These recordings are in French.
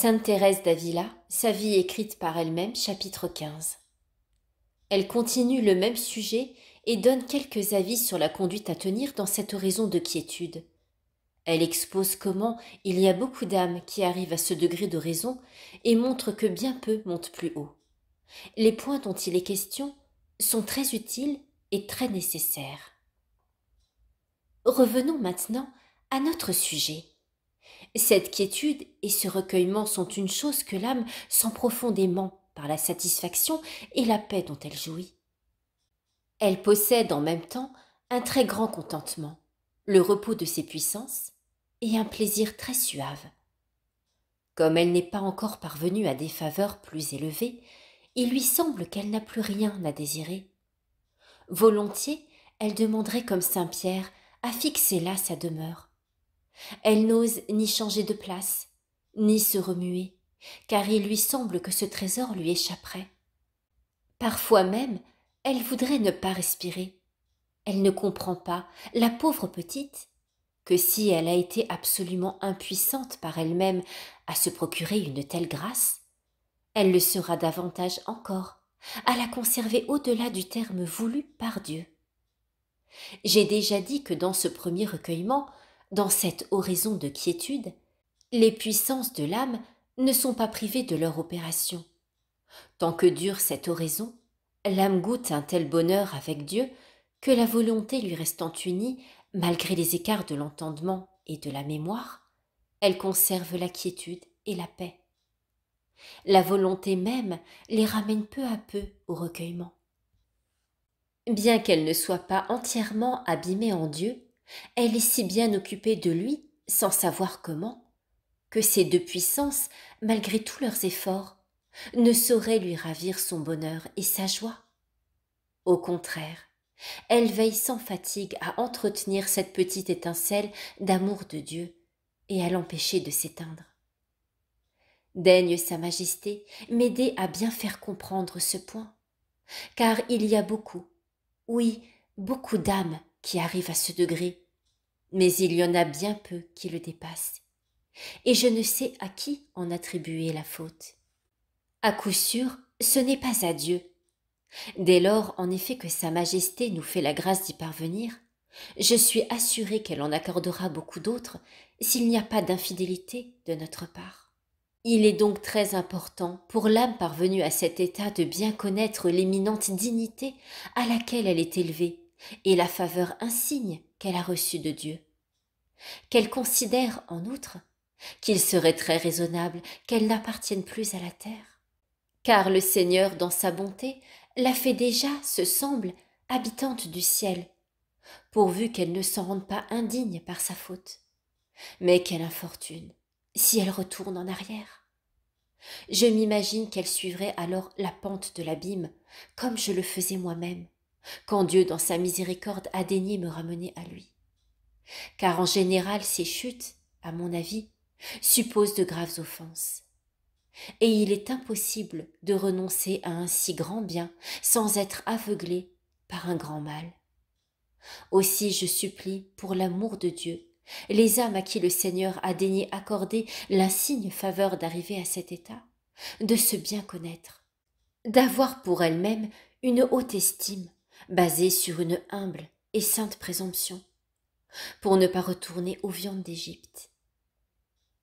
Sainte Thérèse d'Avila, sa vie écrite par elle-même, chapitre 15. Elle continue le même sujet et donne quelques avis sur la conduite à tenir dans cette oraison de quiétude. Elle expose comment il y a beaucoup d'âmes qui arrivent à ce degré de raison et montre que bien peu montent plus haut. Les points dont il est question sont très utiles et très nécessaires. Revenons maintenant à notre sujet. Cette quiétude et ce recueillement sont une chose que l'âme sent profondément par la satisfaction et la paix dont elle jouit. Elle possède en même temps un très grand contentement, le repos de ses puissances et un plaisir très suave. Comme elle n'est pas encore parvenue à des faveurs plus élevées, il lui semble qu'elle n'a plus rien à désirer. Volontiers, elle demanderait comme saint Pierre à fixer là sa demeure. Elle n'ose ni changer de place, ni se remuer, car il lui semble que ce trésor lui échapperait. Parfois même, elle voudrait ne pas respirer. Elle ne comprend pas, la pauvre petite, que si elle a été absolument impuissante par elle-même à se procurer une telle grâce, elle le sera davantage encore, à la conserver au-delà du terme voulu par Dieu. J'ai déjà dit que dans ce premier recueillement, dans cette oraison de quiétude, les puissances de l'âme ne sont pas privées de leur opération. Tant que dure cette oraison, l'âme goûte un tel bonheur avec Dieu que la volonté lui restant unie, malgré les écarts de l'entendement et de la mémoire, elle conserve la quiétude et la paix. La volonté même les ramène peu à peu au recueillement. Bien qu'elle ne soit pas entièrement abîmée en Dieu, elle est si bien occupée de lui, sans savoir comment, que ces deux puissances, malgré tous leurs efforts, ne sauraient lui ravir son bonheur et sa joie. Au contraire, elle veille sans fatigue à entretenir cette petite étincelle d'amour de Dieu et à l'empêcher de s'éteindre. Daigne Sa Majesté m'aider à bien faire comprendre ce point, car il y a beaucoup, oui, beaucoup d'âmes qui arrivent à ce degré, mais il y en a bien peu qui le dépassent, et je ne sais à qui en attribuer la faute. À coup sûr, ce n'est pas à Dieu. Dès lors, en effet, que Sa Majesté nous fait la grâce d'y parvenir, je suis assurée qu'elle en accordera beaucoup d'autres s'il n'y a pas d'infidélité de notre part. Il est donc très important pour l'âme parvenue à cet état de bien connaître l'éminente dignité à laquelle elle est élevée et la faveur insigne qu'elle a reçue de Dieu. Qu'elle considère, en outre, qu'il serait très raisonnable qu'elle n'appartienne plus à la terre. Car le Seigneur, dans sa bonté, la fait déjà, se semble, habitante du ciel, pourvu qu'elle ne s'en rende pas indigne par sa faute. Mais quelle infortune, si elle retourne en arrière! Je m'imagine qu'elle suivrait alors la pente de l'abîme, comme je le faisais moi-même, quand Dieu, dans sa miséricorde, a daigné me ramener à lui. Car en général, ces chutes, à mon avis, supposent de graves offenses. Et il est impossible de renoncer à un si grand bien sans être aveuglé par un grand mal. Aussi je supplie, pour l'amour de Dieu, les âmes à qui le Seigneur a daigné accorder l'insigne faveur d'arriver à cet état, de se bien connaître, d'avoir pour elles-mêmes une haute estime, basée sur une humble et sainte présomption, pour ne pas retourner aux viandes d'Égypte.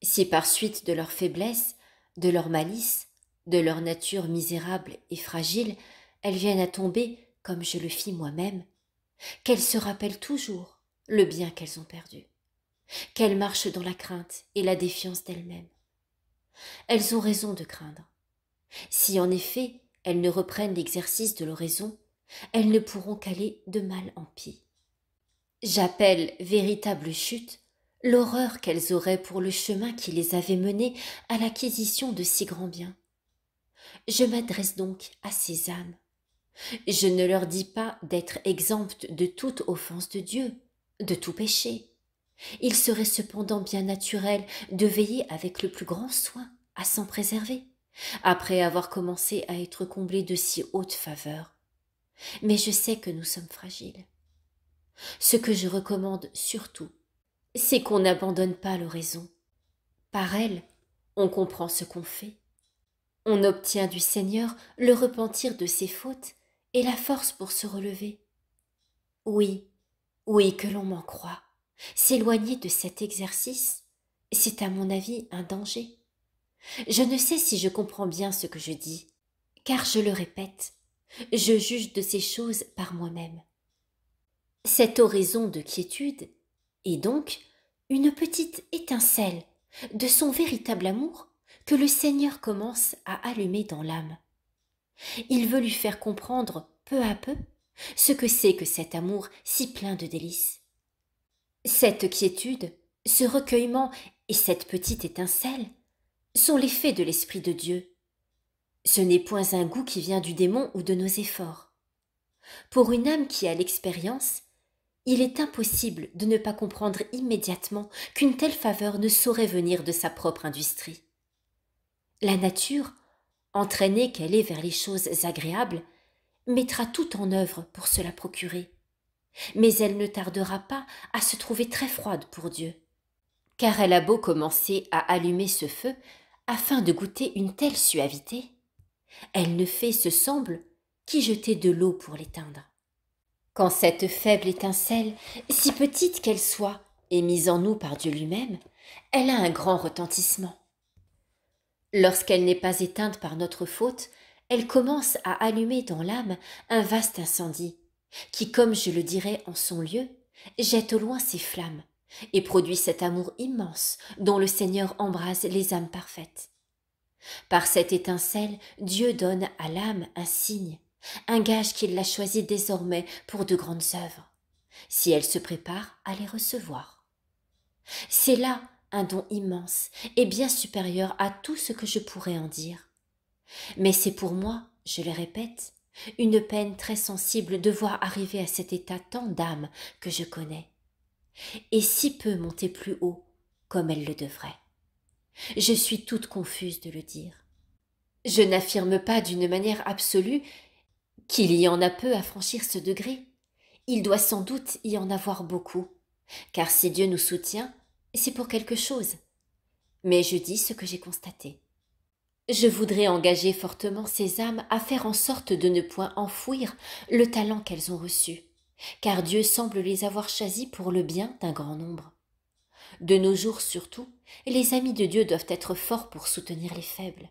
Si par suite de leur faiblesse, de leur malice, de leur nature misérable et fragile, elles viennent à tomber, comme je le fis moi-même, qu'elles se rappellent toujours le bien qu'elles ont perdu, qu'elles marchent dans la crainte et la défiance d'elles-mêmes. Elles ont raison de craindre. Si en effet elles ne reprennent l'exercice de l'oraison, elles ne pourront qu'aller de mal en pis. J'appelle véritable chute l'horreur qu'elles auraient pour le chemin qui les avait menées à l'acquisition de si grands biens. Je m'adresse donc à ces âmes. Je ne leur dis pas d'être exemptes de toute offense de Dieu, de tout péché. Il serait cependant bien naturel de veiller avec le plus grand soin à s'en préserver, après avoir commencé à être comblés de si hautes faveurs. Mais je sais que nous sommes fragiles. Ce que je recommande surtout, c'est qu'on n'abandonne pas l'oraison. Par elle, On comprend ce qu'on fait. On obtient du Seigneur le repentir de ses fautes et la force pour se relever. Oui, oui, que l'on m'en croie. S'éloigner de cet exercice, c'est à mon avis un danger. Je ne sais si je comprends bien ce que je dis, car je le répète, je juge de ces choses par moi-même. Cette oraison de quiétude est donc une petite étincelle de son véritable amour que le Seigneur commence à allumer dans l'âme. Il veut lui faire comprendre peu à peu ce que c'est que cet amour si plein de délices. Cette quiétude, ce recueillement et cette petite étincelle sont l'effet de l'Esprit de Dieu. Ce n'est point un goût qui vient du démon ou de nos efforts. Pour une âme qui a l'expérience, il est impossible de ne pas comprendre immédiatement qu'une telle faveur ne saurait venir de sa propre industrie. La nature, entraînée qu'elle est vers les choses agréables, mettra tout en œuvre pour se la procurer. Mais elle ne tardera pas à se trouver très froide pour Dieu, car elle a beau commencer à allumer ce feu afin de goûter une telle suavité, elle ne fait, ce semble, qu'y jeter de l'eau pour l'éteindre. Quand cette faible étincelle, si petite qu'elle soit, est mise en nous par Dieu lui-même, elle a un grand retentissement. Lorsqu'elle n'est pas éteinte par notre faute, elle commence à allumer dans l'âme un vaste incendie, qui, comme je le dirais en son lieu, jette au loin ses flammes, et produit cet amour immense dont le Seigneur embrase les âmes parfaites. Par cette étincelle, Dieu donne à l'âme un signe, un gage qu'il l'a choisi désormais pour de grandes œuvres, si elle se prépare à les recevoir. C'est là un don immense et bien supérieur à tout ce que je pourrais en dire. Mais c'est pour moi, je le répète, une peine très sensible de voir arriver à cet état tant d'âmes que je connais, et si peu monter plus haut, comme elles le devraient. Je suis toute confuse de le dire. Je n'affirme pas d'une manière absolue qu'il y en a peu à franchir ce degré. Il doit sans doute y en avoir beaucoup, car si Dieu nous soutient, c'est pour quelque chose. Mais je dis ce que j'ai constaté. Je voudrais engager fortement ces âmes à faire en sorte de ne point enfouir le talent qu'elles ont reçu, car Dieu semble les avoir choisis pour le bien d'un grand nombre. De nos jours surtout, les amis de Dieu doivent être forts pour soutenir les faibles.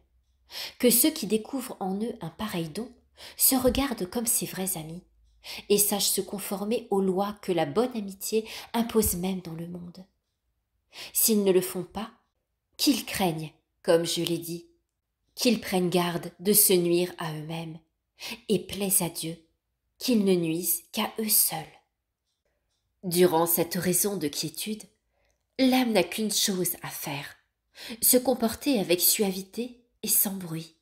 Que ceux qui découvrent en eux un pareil don se regardent comme ses vrais amis, et sachent se conformer aux lois que la bonne amitié impose même dans le monde. S'ils ne le font pas, qu'ils craignent, comme je l'ai dit, qu'ils prennent garde de se nuire à eux-mêmes, et plaisent à Dieu, qu'ils ne nuisent qu'à eux seuls. Durant cette raison de quiétude, l'âme n'a qu'une chose à faire, se comporter avec suavité et sans bruit.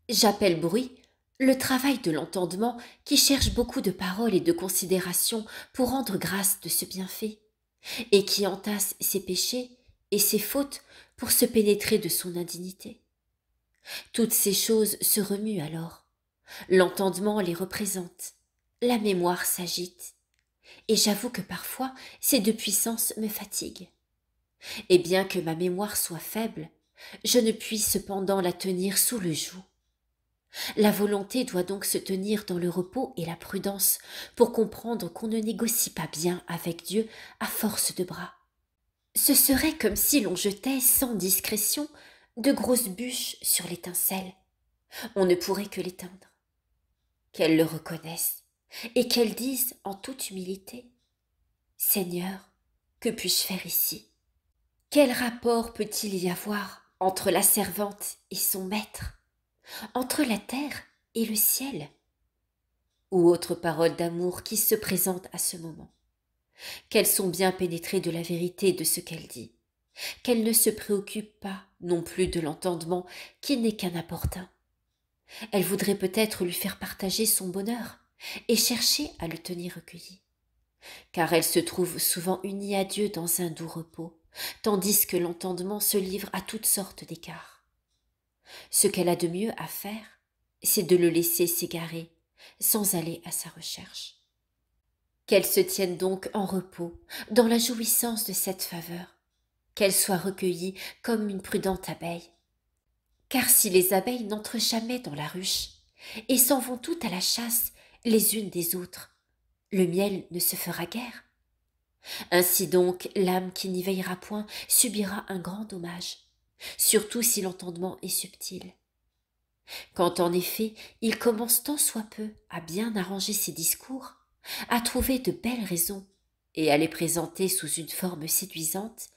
J'appelle bruit le travail de l'entendement qui cherche beaucoup de paroles et de considération pour rendre grâce de ce bienfait, et qui entasse ses péchés et ses fautes pour se pénétrer de son indignité. Toutes ces choses se remuent alors, l'entendement les représente, la mémoire s'agite, et j'avoue que parfois ces deux puissances me fatiguent. Et bien que ma mémoire soit faible, je ne puis cependant la tenir sous le joug. La volonté doit donc se tenir dans le repos et la prudence pour comprendre qu'on ne négocie pas bien avec Dieu à force de bras. Ce serait comme si l'on jetait sans discrétion de grosses bûches sur l'étincelle. On ne pourrait que l'éteindre. Qu'elle le reconnaisse et qu'elle dise en toute humilité: Seigneur, que puis-je faire ici? Quel rapport peut-il y avoir entre la servante et son maître, entre la terre et le ciel? Ou autres paroles d'amour qui se présentent à ce moment, qu'elles sont bien pénétrées de la vérité de ce qu'elle dit, qu'elle ne se préoccupe pas non plus de l'entendement qui n'est qu'un apportin. Elle voudrait peut-être lui faire partager son bonheur et chercher à le tenir recueilli, car elle se trouve souvent unie à Dieu dans un doux repos, tandis que l'entendement se livre à toutes sortes d'écarts. Ce qu'elle a de mieux à faire, c'est de le laisser s'égarer, sans aller à sa recherche. Qu'elle se tienne donc en repos, dans la jouissance de cette faveur, qu'elle soit recueillie comme une prudente abeille. Car si les abeilles n'entrent jamais dans la ruche, et s'en vont toutes à la chasse les unes des autres, le miel ne se fera guère. Ainsi donc, l'âme qui n'y veillera point subira un grand dommage, surtout si l'entendement est subtil. Quand en effet il commence tant soit peu à bien arranger ses discours, à trouver de belles raisons et à les présenter sous une forme séduisante,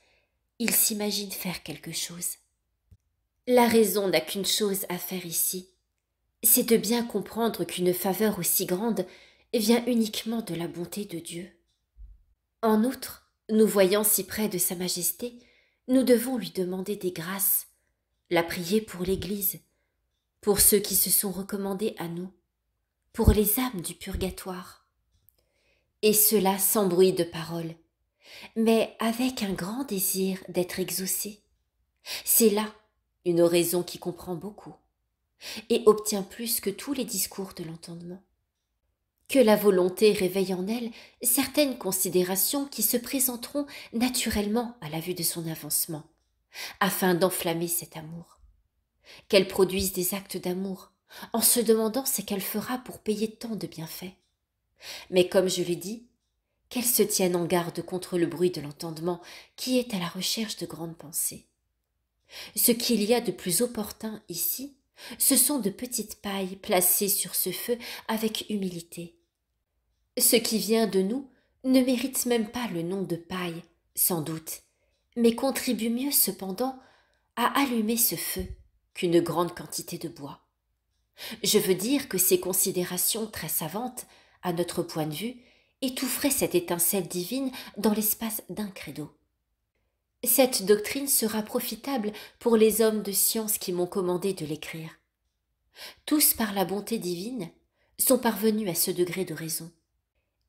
il s'imagine faire quelque chose. La raison n'a qu'une chose à faire ici, c'est de bien comprendre qu'une faveur aussi grande vient uniquement de la bonté de Dieu. En outre, nous voyant si près de Sa Majesté, nous devons lui demander des grâces, la prier pour l'Église, pour ceux qui se sont recommandés à nous, pour les âmes du purgatoire. Et cela sans bruit de parole, mais avec un grand désir d'être exaucé. C'est là une oraison qui comprend beaucoup et obtient plus que tous les discours de l'entendement. Que la volonté réveille en elle certaines considérations qui se présenteront naturellement à la vue de son avancement, afin d'enflammer cet amour. Qu'elle produise des actes d'amour, en se demandant ce qu'elle fera pour payer tant de bienfaits. Mais comme je l'ai dit, qu'elle se tienne en garde contre le bruit de l'entendement qui est à la recherche de grandes pensées. Ce qu'il y a de plus opportun ici, ce sont de petites pailles placées sur ce feu avec humilité. Ce qui vient de nous ne mérite même pas le nom de paille, sans doute, mais contribue mieux cependant à allumer ce feu qu'une grande quantité de bois. Je veux dire que ces considérations très savantes, à notre point de vue, étoufferaient cette étincelle divine dans l'espace d'un credo. Cette doctrine sera profitable pour les hommes de science qui m'ont commandé de l'écrire. Tous, par la bonté divine, sont parvenus à ce degré de raison.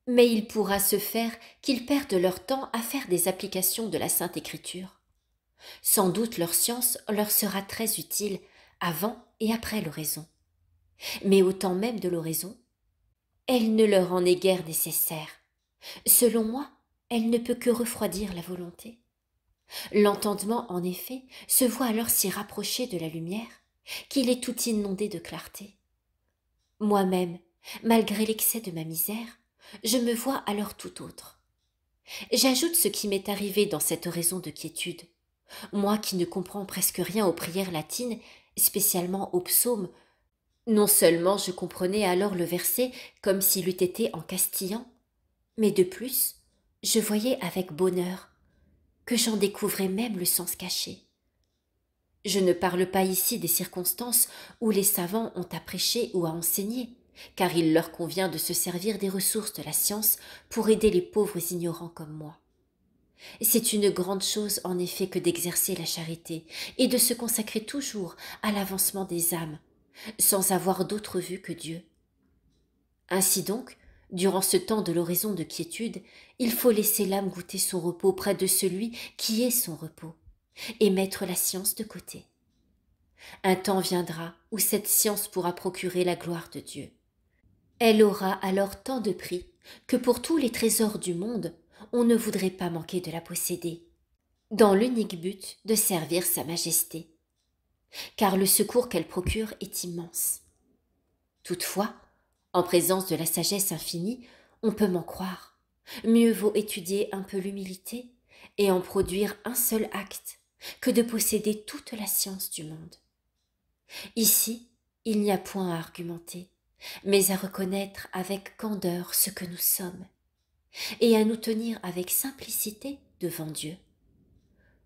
Mais il pourra se faire qu'ils perdent leur temps à faire des applications de la Sainte Écriture. Sans doute leur science leur sera très utile avant et après l'oraison. Mais au temps même de l'oraison, elle ne leur en est guère nécessaire. Selon moi, elle ne peut que refroidir la volonté. L'entendement, en effet, se voit alors si rapproché de la lumière qu'il est tout inondé de clarté. Moi-même, malgré l'excès de ma misère, je me vois alors tout autre. J'ajoute ce qui m'est arrivé dans cette raison de quiétude. Moi qui ne comprends presque rien aux prières latines, spécialement aux psaumes, non seulement je comprenais alors le verset comme s'il eût été en castillan, mais de plus, je voyais avec bonheur que j'en découvrais même le sens caché. Je ne parle pas ici des circonstances où les savants ont à prêcher ou à enseigner, car il leur convient de se servir des ressources de la science pour aider les pauvres ignorants comme moi. C'est une grande chose en effet que d'exercer la charité et de se consacrer toujours à l'avancement des âmes, sans avoir d'autre vue que Dieu. Ainsi donc, durant ce temps de l'oraison de quiétude, il faut laisser l'âme goûter son repos près de celui qui est son repos, et mettre la science de côté. Un temps viendra où cette science pourra procurer la gloire de Dieu. Elle aura alors tant de prix que pour tous les trésors du monde, on ne voudrait pas manquer de la posséder, dans l'unique but de servir Sa Majesté, car le secours qu'elle procure est immense. Toutefois, en présence de la sagesse infinie, on peut m'en croire. Mieux vaut étudier un peu l'humilité et en produire un seul acte que de posséder toute la science du monde. Ici, il n'y a point à argumenter, mais à reconnaître avec candeur ce que nous sommes, et à nous tenir avec simplicité devant Dieu.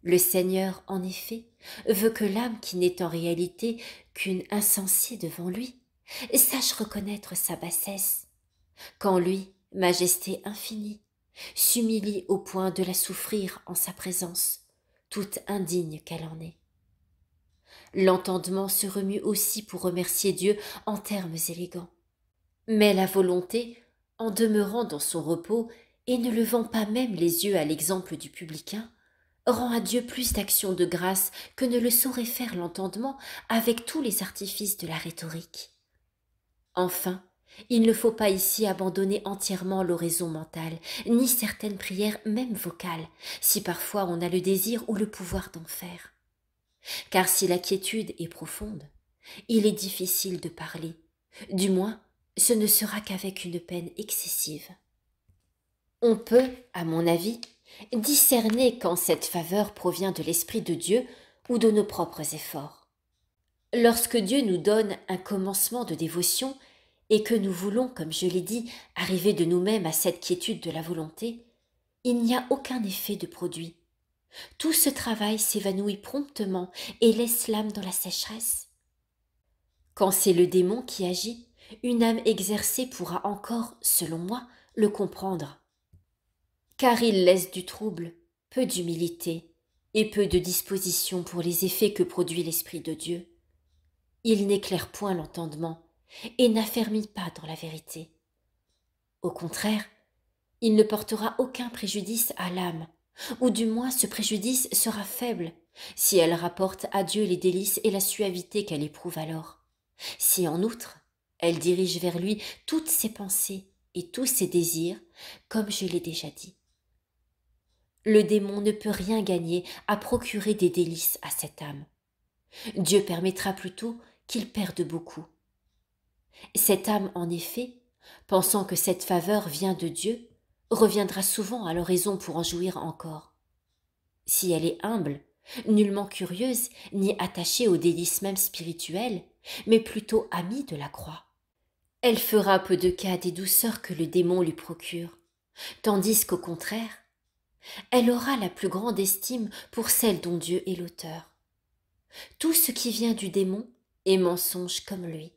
Le Seigneur, en effet, veut que l'âme qui n'est en réalité qu'une insensée devant lui sache reconnaître sa bassesse, quand lui, majesté infinie, s'humilie au point de la souffrir en sa présence, toute indigne qu'elle en est. L'entendement se remue aussi pour remercier Dieu en termes élégants. Mais la volonté, en demeurant dans son repos et ne levant pas même les yeux à l'exemple du publicain, rend à Dieu plus d'actions de grâce que ne le saurait faire l'entendement avec tous les artifices de la rhétorique. Enfin, Il ne faut pas ici abandonner entièrement l'oraison mentale, ni certaines prières même vocales, si parfois on a le désir ou le pouvoir d'en faire. Car si la quiétude est profonde, il est difficile de parler, du moins ce ne sera qu'avec une peine excessive. On peut, à mon avis, discerner quand cette faveur provient de l'Esprit de Dieu ou de nos propres efforts. Lorsque Dieu nous donne un commencement de dévotion et que nous voulons, comme je l'ai dit, arriver de nous-mêmes à cette quiétude de la volonté, il n'y a aucun effet de produit. Tout ce travail s'évanouit promptement et laisse l'âme dans la sécheresse. Quand c'est le démon qui agit, une âme exercée pourra encore, selon moi, le comprendre. Car il laisse du trouble, peu d'humilité et peu de disposition pour les effets que produit l'Esprit de Dieu. Il n'éclaire point l'entendement et n'affermit pas dans la vérité. Au contraire, il ne portera aucun préjudice à l'âme, ou du moins ce préjudice sera faible si elle rapporte à Dieu les délices et la suavité qu'elle éprouve alors. Si en outre, elle dirige vers lui toutes ses pensées et tous ses désirs, comme je l'ai déjà dit. Le démon ne peut rien gagner à procurer des délices à cette âme. Dieu permettra plutôt qu'il perde beaucoup. Cette âme, en effet, pensant que cette faveur vient de Dieu, reviendra souvent à l'oraison pour en jouir encore. Si elle est humble, nullement curieuse ni attachée aux délices même spirituelles, mais plutôt amie de la croix, elle fera peu de cas des douceurs que le démon lui procure, tandis qu'au contraire, elle aura la plus grande estime pour celle dont Dieu est l'auteur. Tout ce qui vient du démon est mensonge comme lui.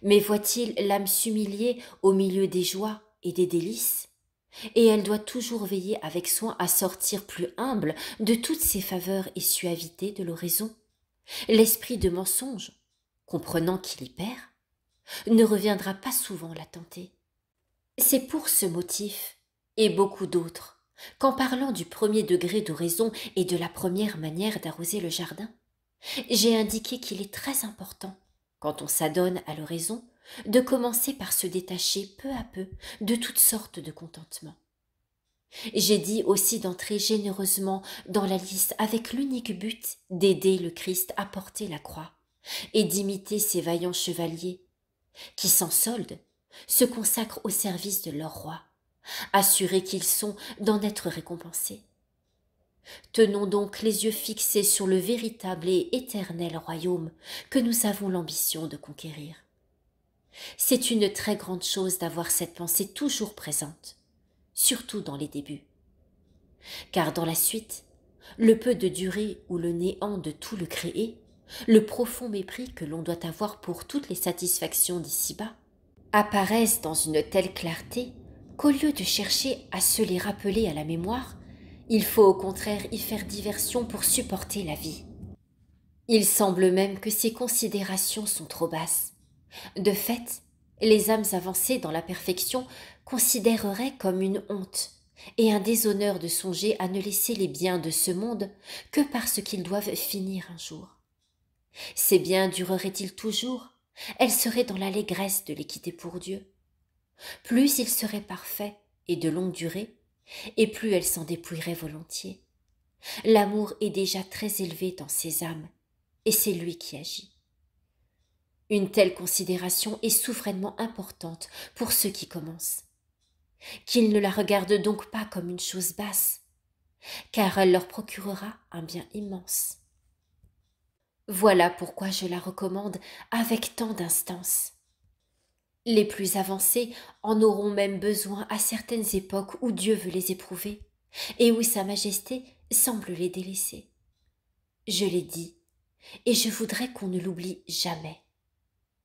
Mais voit-il l'âme s'humilier au milieu des joies et des délices? Et elle doit toujours veiller avec soin à sortir plus humble de toutes ces faveurs et suavités de l'oraison. L'esprit de mensonge, comprenant qu'il y perd, ne reviendra pas souvent la tenter. C'est pour ce motif, et beaucoup d'autres, qu'en parlant du premier degré d'oraison et de la première manière d'arroser le jardin, j'ai indiqué qu'il est très important, quand on s'adonne à l'oraison, de commencer par se détacher peu à peu de toutes sortes de contentements. J'ai dit aussi d'entrer généreusement dans la liste avec l'unique but d'aider le Christ à porter la croix et d'imiter ces vaillants chevaliers qui, sans solde, se consacrent au service de leur roi, assurés qu'ils sont d'en être récompensés. Tenons donc les yeux fixés sur le véritable et éternel royaume que nous avons l'ambition de conquérir. C'est une très grande chose d'avoir cette pensée toujours présente, surtout dans les débuts. Car dans la suite, le peu de durée ou le néant de tout le créé, le profond mépris que l'on doit avoir pour toutes les satisfactions d'ici-bas, apparaissent dans une telle clarté qu'au lieu de chercher à se les rappeler à la mémoire, il faut au contraire y faire diversion pour supporter la vie. Il semble même que ces considérations sont trop basses. De fait, les âmes avancées dans la perfection considéreraient comme une honte et un déshonneur de songer à ne laisser les biens de ce monde que parce qu'ils doivent finir un jour. Ces biens dureraient-ils toujours? Elles seraient dans l'allégresse de les quitter pour Dieu. Plus ils seraient parfaits et de longue durée, et plus elles s'en dépouilleraient volontiers. L'amour est déjà très élevé dans ces âmes, et c'est lui qui agit. Une telle considération est souverainement importante pour ceux qui commencent. Qu'ils ne la regardent donc pas comme une chose basse, car elle leur procurera un bien immense. Voilà pourquoi je la recommande avec tant d'instance. Les plus avancés en auront même besoin à certaines époques où Dieu veut les éprouver et où Sa Majesté semble les délaisser. Je l'ai dit, et je voudrais qu'on ne l'oublie jamais.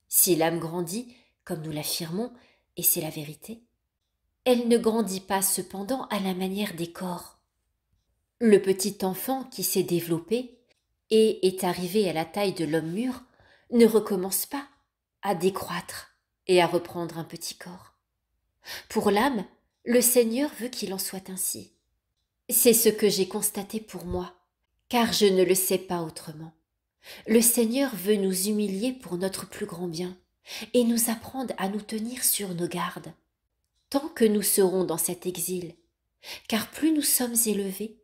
Si l'âme grandit, comme nous l'affirmons, et c'est la vérité, elle ne grandit pas cependant à la manière des corps. Le petit enfant qui s'est développé et est arrivé à la taille de l'homme mûr ne recommence pas à décroître et à reprendre un petit corps. Pour l'âme, le Seigneur veut qu'il en soit ainsi. C'est ce que j'ai constaté pour moi, car je ne le sais pas autrement. Le Seigneur veut nous humilier pour notre plus grand bien, et nous apprendre à nous tenir sur nos gardes, tant que nous serons dans cet exil, car plus nous sommes élevés,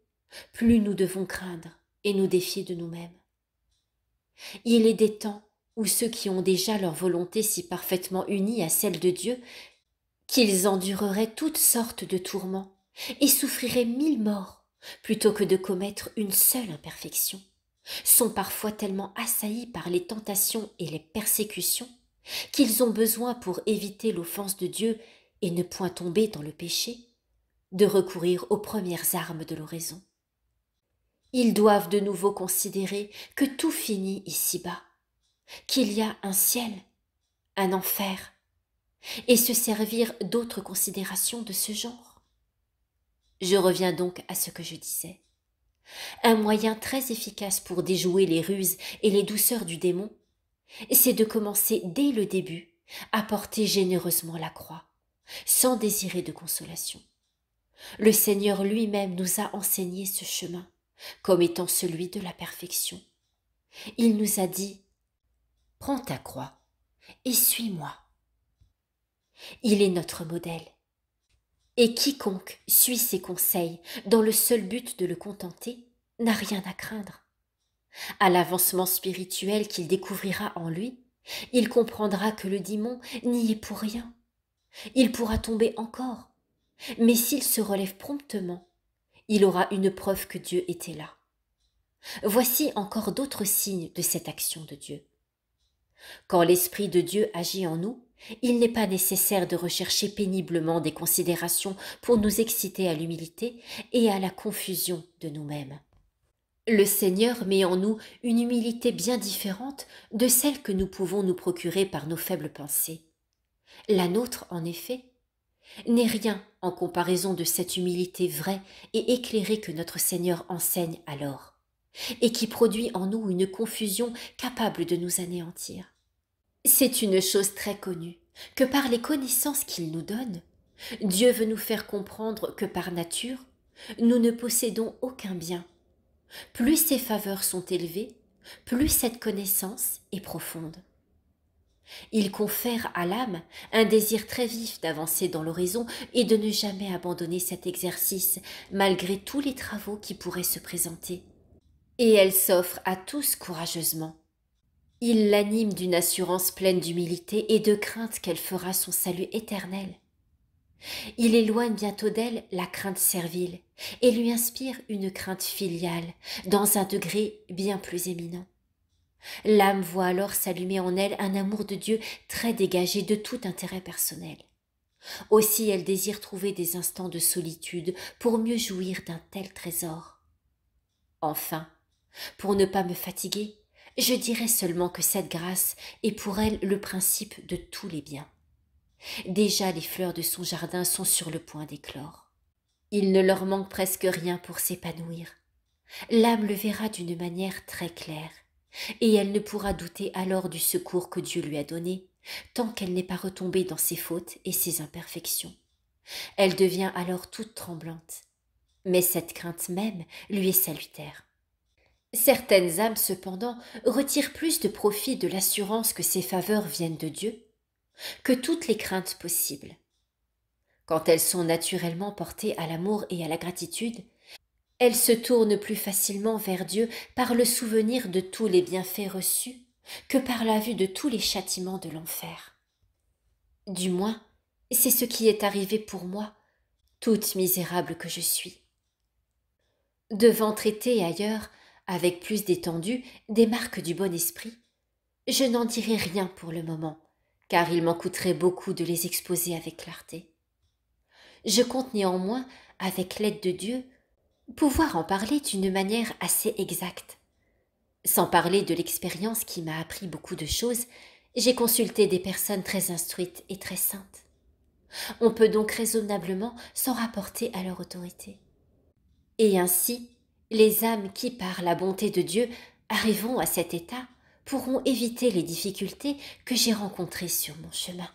plus nous devons craindre et nous défier de nous-mêmes. Il est des temps où ceux qui ont déjà leur volonté si parfaitement unie à celle de Dieu, qu'ils endureraient toutes sortes de tourments et souffriraient 1000 morts plutôt que de commettre une seule imperfection, sont parfois tellement assaillis par les tentations et les persécutions qu'ils ont besoin, pour éviter l'offense de Dieu et ne point tomber dans le péché, de recourir aux premières armes de l'oraison. Ils doivent de nouveau considérer que tout finit ici-bas, qu'il y a un ciel, un enfer, et se servir d'autres considérations de ce genre. Je reviens donc à ce que je disais. Un moyen très efficace pour déjouer les ruses et les douceurs du démon, c'est de commencer dès le début à porter généreusement la croix, sans désirer de consolation. Le Seigneur lui-même nous a enseigné ce chemin, comme étant celui de la perfection. Il nous a dit « Prends ta croix et suis-moi ». Il est notre modèle. Et quiconque suit ses conseils dans le seul but de le contenter n'a rien à craindre. À l'avancement spirituel qu'il découvrira en lui, il comprendra que le démon n'y est pour rien. Il pourra tomber encore, mais s'il se relève promptement, il aura une preuve que Dieu était là. Voici encore d'autres signes de cette action de Dieu. Quand l'Esprit de Dieu agit en nous, il n'est pas nécessaire de rechercher péniblement des considérations pour nous exciter à l'humilité et à la confusion de nous-mêmes. Le Seigneur met en nous une humilité bien différente de celle que nous pouvons nous procurer par nos faibles pensées. La nôtre, en effet, n'est rien en comparaison de cette humilité vraie et éclairée que notre Seigneur enseigne alors, et qui produit en nous une confusion capable de nous anéantir. C'est une chose très connue que par les connaissances qu'il nous donne, Dieu veut nous faire comprendre que par nature, nous ne possédons aucun bien. Plus ses faveurs sont élevées, plus cette connaissance est profonde. Il confère à l'âme un désir très vif d'avancer dans l'horizon et de ne jamais abandonner cet exercice, malgré tous les travaux qui pourraient se présenter. Et elle s'offre à tous courageusement. Il l'anime d'une assurance pleine d'humilité et de crainte qu'elle fera son salut éternel. Il éloigne bientôt d'elle la crainte servile et lui inspire une crainte filiale dans un degré bien plus éminent. L'âme voit alors s'allumer en elle un amour de Dieu très dégagé de tout intérêt personnel. Aussi elle désire trouver des instants de solitude pour mieux jouir d'un tel trésor. Enfin, pour ne pas me fatiguer, je dirai seulement que cette grâce est pour elle le principe de tous les biens. Déjà les fleurs de son jardin sont sur le point d'éclore. Il ne leur manque presque rien pour s'épanouir. L'âme le verra d'une manière très claire, et elle ne pourra douter alors du secours que Dieu lui a donné, tant qu'elle n'est pas retombée dans ses fautes et ses imperfections. Elle devient alors toute tremblante. Mais cette crainte même lui est salutaire. Certaines âmes, cependant, retirent plus de profit de l'assurance que ces faveurs viennent de Dieu que toutes les craintes possibles. Quand elles sont naturellement portées à l'amour et à la gratitude, elles se tournent plus facilement vers Dieu par le souvenir de tous les bienfaits reçus que par la vue de tous les châtiments de l'enfer. Du moins, c'est ce qui est arrivé pour moi, toute misérable que je suis. Devant traiter ailleurs, avec plus d'étendue, des marques du bon esprit, je n'en dirai rien pour le moment, car il m'en coûterait beaucoup de les exposer avec clarté. Je compte néanmoins, avec l'aide de Dieu, pouvoir en parler d'une manière assez exacte. Sans parler de l'expérience qui m'a appris beaucoup de choses, j'ai consulté des personnes très instruites et très saintes. On peut donc raisonnablement s'en rapporter à leur autorité. Et ainsi, les âmes qui, par la bonté de Dieu, arriveront à cet état, pourront éviter les difficultés que j'ai rencontrées sur mon chemin.